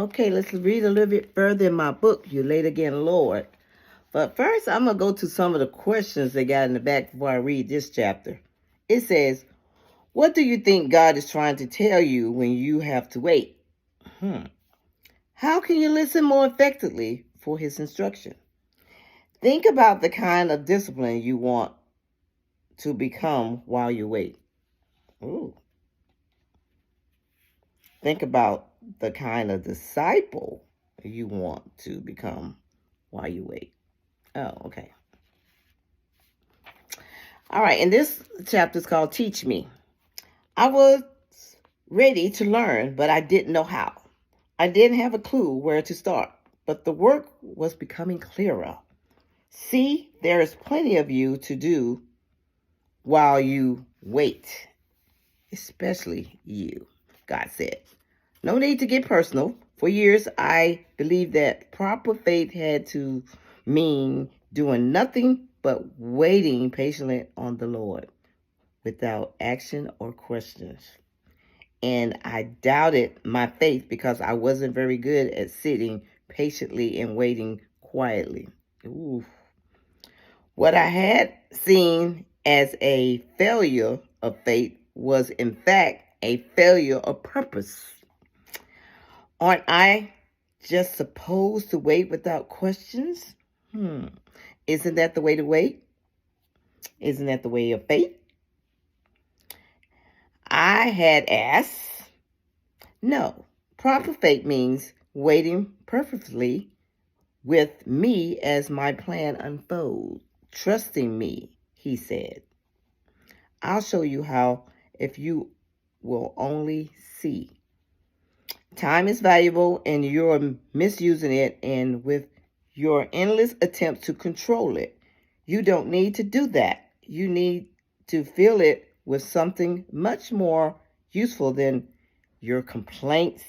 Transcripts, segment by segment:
Okay, let's read a little bit further in my book, You Late Again, Lord. But first, I'm going to go to some of the questions they got in the back before I read this chapter. It says, what do you think God is trying to tell you when you have to wait? How can you listen more effectively for his instruction? Think about the kind of discipline you want to become while you wait. Ooh. Think about the kind of disciple you want to become while you wait. Oh, okay. All right, and this chapter is called Teach Me. I was ready to learn, but I didn't know how. I didn't have a clue where to start, but the work was becoming clearer. See, there is plenty of you to do while you wait, especially you, God said. No need to get personal. For years, I believed that proper faith had to mean doing nothing but waiting patiently on the Lord without action or questions. And I doubted my faith because I wasn't very good at sitting patiently and waiting quietly. Ooh. What I had seen as a failure of faith was, in fact, a failure of purpose. Aren't I just supposed to wait without questions? Isn't that the way to wait? Isn't that the way of faith? I had asked, no. Proper faith means waiting perfectly with me as my plan unfolds. Trusting me, he said. I'll show you how if you will only see. Time is valuable and you're misusing it, and with your endless attempts to control it. You don't need to do that. You need to fill it with something much more useful than your complaints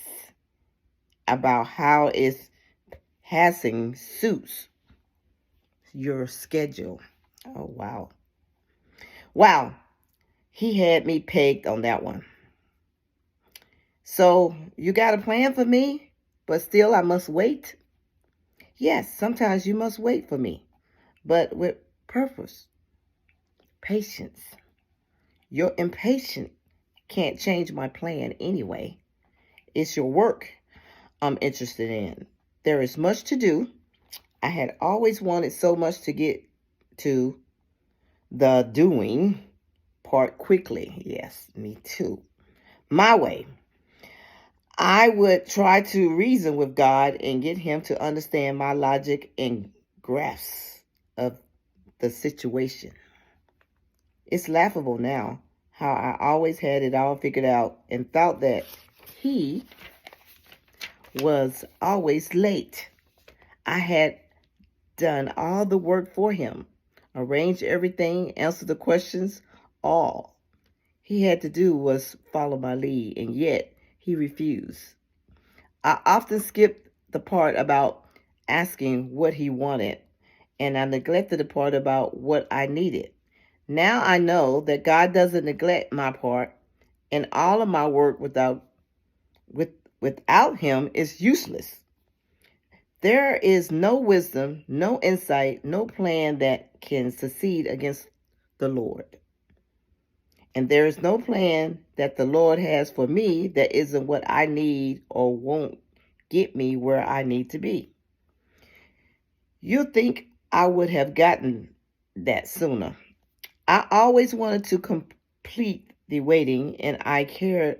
about how it's passing suits your schedule. Oh, wow. Wow. He had me pegged on that one. So you got a plan for me, but still I must wait? Yes, sometimes you must wait for me, but with purpose, patience. Your impatience can't change my plan anyway. It's your work I'm interested in. There is much to do. I had always wanted so much to get to the doing part quickly. Yes, me too. My way. I would try to reason with God and get him to understand my logic and grasp of the situation. It's laughable now how I always had it all figured out and thought that he was always late. I had done all the work for him, arranged everything, answered the questions, all he had to do was follow my lead, and yet he refused. I often skipped the part about asking what he wanted, and I neglected the part about what I needed. Now I know that God doesn't neglect my part, and all of my work without him is useless. There is no wisdom, no insight, no plan that can succeed against the Lord. And there is no plan that the Lord has for me that isn't what I need or won't get me where I need to be. You think I would have gotten that sooner. I always wanted to complete the waiting, and I cared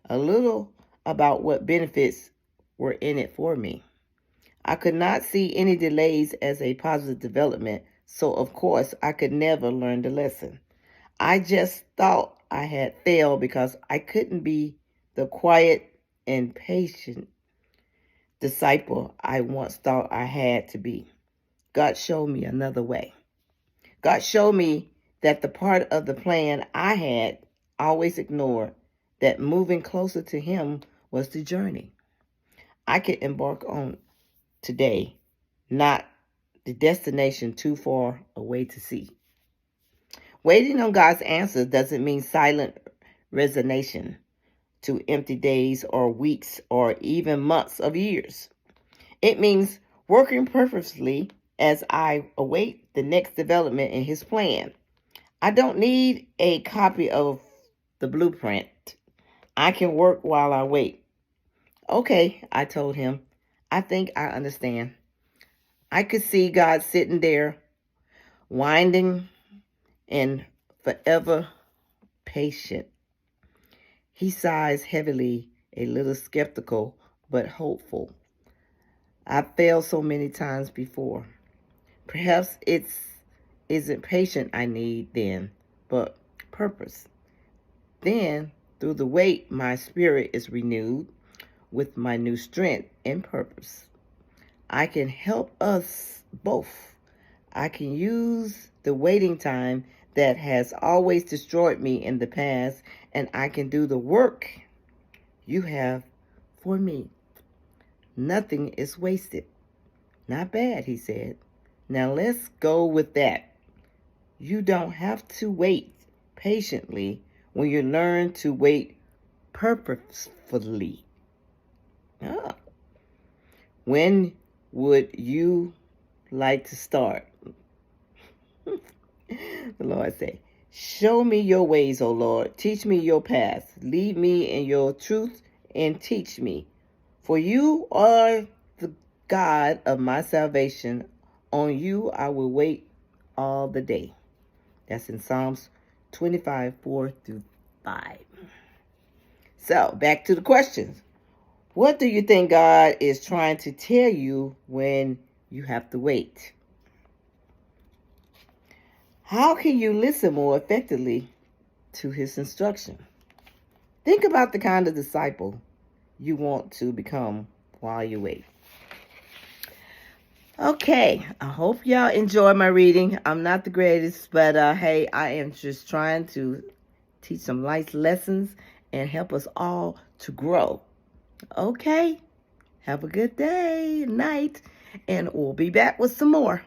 a little about what benefits were in it for me. I could not see any delays as a positive development, so of course I could never learn the lesson. I just thought I had failed because I couldn't be the quiet and patient disciple I once thought I had to be. God showed me another way. God showed me that the part of the plan I had always ignored, that moving closer to him was the journey I could embark on today, not the destination too far away to see. Waiting on God's answer doesn't mean silent resignation. to empty days or weeks or even months of years. It means working purposefully as I await the next development in his plan. I don't need a copy of the blueprint. I can work while I wait. Okay, I told him. I think I understand. I could see God sitting there, winding and forever patient. He sighs heavily, a little skeptical, but hopeful. I've failed so many times before. Perhaps isn't patient I need then, but purpose. Then, through the wait, my spirit is renewed with my new strength and purpose. I can help us both. I can use the waiting time that has always destroyed me in the past, and I can do the work you have for me. Nothing is wasted. Not bad, he said. Now let's go with that. You don't have to wait patiently when you learn to wait purposefully. Ah. When would you like to start? The Lord say, show me your ways, O Lord. Teach me your paths. Lead me in your truth and teach me. For you are the God of my salvation. On you I will wait all the day. That's in Psalms 25, 4 through 5. So, back to the questions. What do you think God is trying to tell you when you have to wait? How can you listen more effectively to his instruction? Think about the kind of disciple you want to become while you wait. Okay, I hope y'all enjoy my reading. I'm not the greatest, but hey, I am just trying to teach some life lessons and help us all to grow. Okay, have a good day, night, and we'll be back with some more.